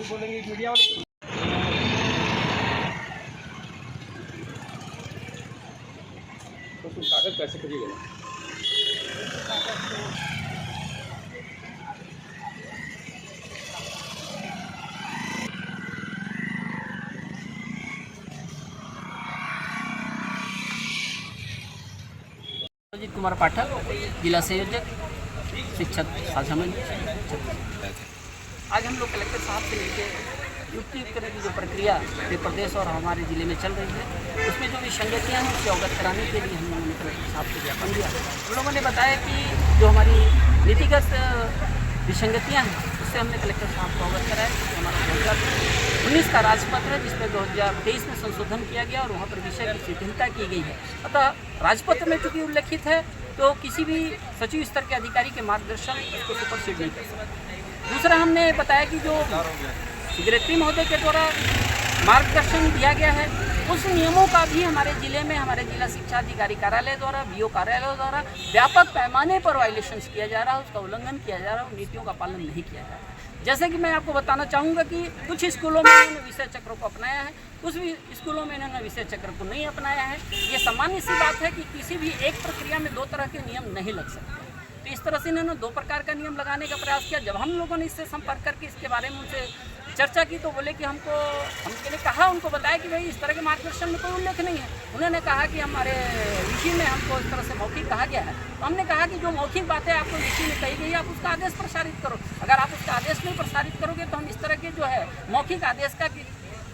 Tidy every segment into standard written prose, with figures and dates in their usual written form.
बोलेंगे मीडिया वाले तो तुम कागज कैसे करिएगा? अजीत कुमार पाठक, जिला संयोजक शिक्षक साझा मंच। आज हम लोग कलेक्टर साहब से लेकर युक्ति करने की जो प्रक्रिया पूरे प्रदेश और हमारे ज़िले में चल रही है, उसमें जो विसंगतियाँ हैं उससे अवगत कराने के लिए हम लोगों ने कलेक्टर साहब को ज्ञापन दिया। हम लोगों ने बताया कि जो हमारी नीतिगत विसंगतियाँ हैं उससे हमने कलेक्टर साहब को अवगत कराया कि हमारा 2019 का राजपत्र है जिसमें 2023 में संशोधन किया गया और वहाँ पर विषय की शिथिलता की गई है। अतः राजपत्र में चूँकि उल्लेखित है तो किसी भी सचिव स्तर के अधिकारी के मार्गदर्शन उसको सुपरसीड नहीं कर सकते। दूसरा हमने बताया कि जो सेक्रेटरी महोदय के द्वारा मार्गदर्शन दिया गया है उस नियमों का भी हमारे ज़िले में हमारे जिला शिक्षा अधिकारी कार्यालय द्वारा बीओ कार्यालय द्वारा व्यापक पैमाने पर वायलेशंस किया जा रहा है, उसका उल्लंघन किया जा रहा है, नीतियों का पालन नहीं किया जा रहा है। जैसे कि मैं आपको बताना चाहूँगा कि कुछ स्कूलों में इन्होंने विषय चक्र को अपनाया है, कुछ भी स्कूलों में इन्होंने विषय चक्र को नहीं अपनाया है। ये सामान्य सी बात है कि किसी भी एक प्रक्रिया में दो तरह के नियम नहीं लग सकते। तो इस तरह से इन्होंने दो प्रकार का नियम लगाने का प्रयास किया। जब हम लोगों ने इससे संपर्क करके इसके बारे में उनसे चर्चा की तो बोले कि हमने कहा, उनको बताया कि भाई इस तरह के मार्गदर्शन में कोई उल्लेख नहीं है। उन्होंने कहा कि हमारे विषय में हमको इस तरह से मौखिक कहा गया है। तो हमने कहा कि जो मौखिक बातें आपको विषय में कही गई है आप उसका आदेश प्रसारित करो। अगर आप उसका आदेश नहीं प्रसारित करोगे तो हम इस तरह के जो है मौखिक आदेश का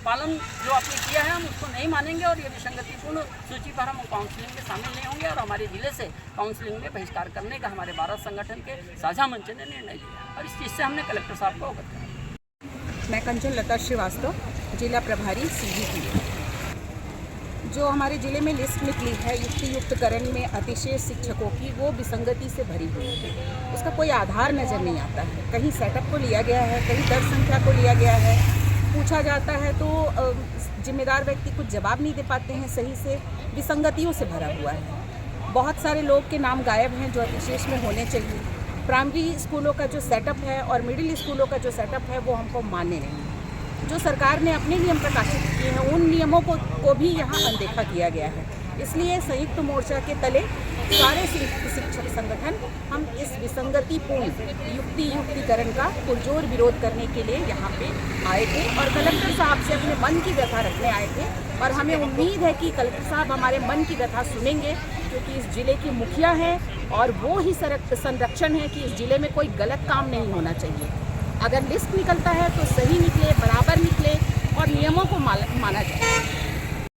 पालन जो आपने किया है हम उसको नहीं मानेंगे और ये विसंगतिपूर्ण सूची पर हम काउंसलिंग में शामिल नहीं होंगे और हमारे जिले से काउंसलिंग में बहिष्कार करने का हमारे भारत संगठन के साझा मंच ने निर्णय लिया और इस चीज़ से हमने कलेक्टर साहब को अवगत कराया। मैं कंचन लता श्रीवास्तव, जिला प्रभारी CGP। जो हमारे ज़िले में लिस्ट निकली है युक्तियुक्तकरण में अतिशय शिक्षकों की, वो विसंगति से भरी हुई है। उसका कोई आधार नज़र नहीं आता है। कहीं सेटअप को लिया गया है, कहीं दर संख्या को लिया गया है। पूछा जाता है तो जिम्मेदार व्यक्ति कुछ जवाब नहीं दे पाते हैं सही से, विसंगतियों से भरा हुआ है। बहुत सारे लोग के नाम गायब हैं जो अधिशेष में होने चाहिए। प्राइमरी स्कूलों का जो सेटअप है और मिडिल स्कूलों का जो सेटअप है वो हमको मान्य नहीं है। जो सरकार ने अपने नियम प्रकाशित किए हैं उन नियमों को भी यहाँ अनदेखा किया गया है। इसलिए संयुक्त मोर्चा के तले सारे शिक्षक संगठन हम इस विसंगतिपूर्ण युक्तिकरण का पुरजोर विरोध करने के लिए यहाँ पे आए थे और कलेक्टर साहब से अपने मन की व्यथा रखने आए थे। और हमें उम्मीद है कि कलेक्टर साहब हमारे मन की व्यथा सुनेंगे, क्योंकि इस जिले की मुखिया हैं और वो ही संरक्षण है कि इस जिले में कोई गलत काम नहीं होना चाहिए। अगर लिस्ट निकलता है तो सही निकले, बराबर निकले और नियमों को माना जाए।